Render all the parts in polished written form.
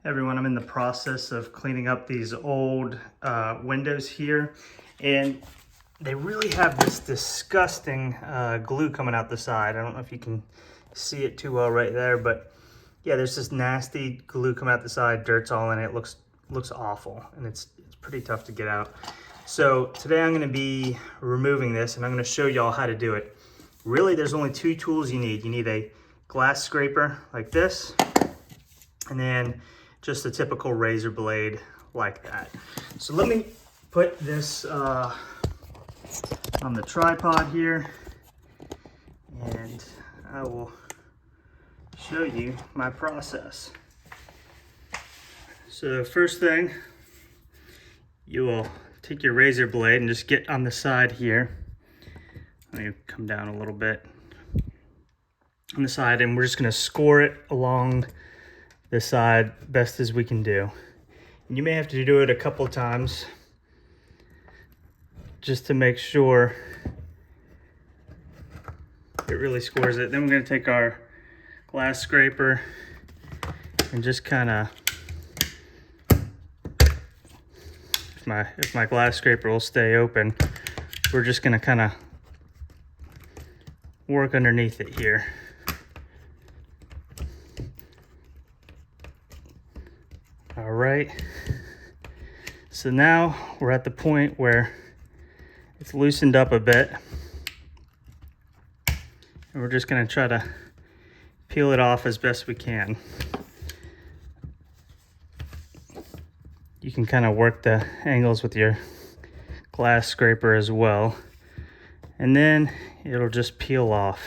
Everyone, I'm in the process of cleaning up these old windows here, and they really have this disgusting glue coming out the side. I don't know if you can see it too well right there, but yeah, there's this nasty glue coming out the side, dirt's all in it, looks awful, and it's pretty tough to get out. So today I'm gonna be removing this, and I'm gonna show y'all how to do it. Really, there's only two tools you need. You need a glass scraper like this, and then just a typical razor blade like that. So let me put this on the tripod here, and I will show you my process. So first thing, you will take your razor blade and just get on the side here. Let me come down a little bit on the side, and we're just gonna score it along the side best as we can do. And you may have to do it a couple of times just to make sure it really scores it. Then we're gonna take our glass scraper and just kind of, if my glass scraper will stay open, we're just gonna kind of work underneath it here. All right, so now we're at the point where it's loosened up a bit, and we're just gonna try to peel it off as best we can. You can kind of work the angles with your glass scraper as well, and then it'll just peel off.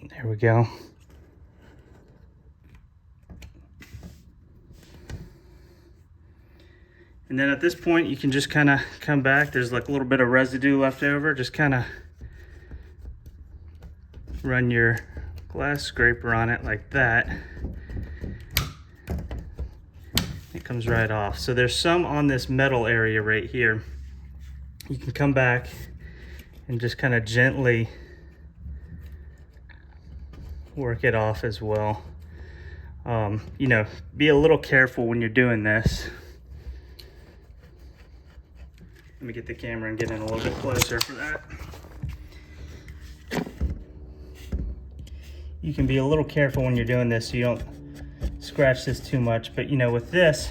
There we go. And then at this point, you can just kind of come back. There's like a little bit of residue left over. Just kind of run your glass scraper on it like that. It comes right off. So there's some on this metal area right here. You can come back and just kind of gently work it off as well. You know, be a little careful when you're doing this. Let me get the camera and get in a little bit closer for that. You can be a little careful when you're doing this so you don't scratch this too much, but you know, with this,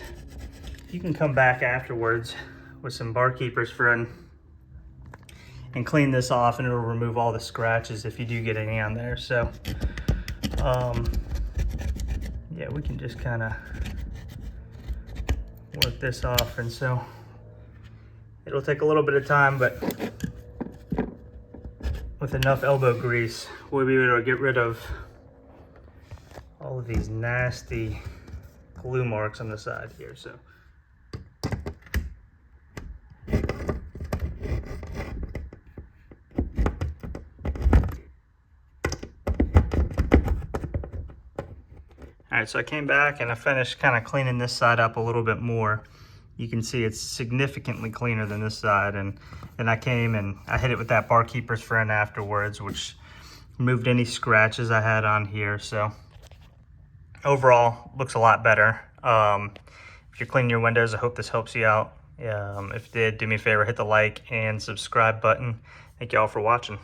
you can come back afterwards with some Barkeeper's Friend and clean this off, and it'll remove all the scratches if you do get any on there. So, yeah, we can just kind of work this off, and so it'll take a little bit of time, but with enough elbow grease, we'll be able to get rid of all of these nasty glue marks on the side here. So, all right, so I came back and I finished kind of cleaning this side up a little bit more. You can see it's significantly cleaner than this side, and then I came and I hit it with that Barkeeper's Friend afterwards, which removed any scratches I had on here. So overall, looks a lot better. If you're cleaning your windows, I hope this helps you out. If it did, do me a favor, hit the like and subscribe button. Thank you all for watching.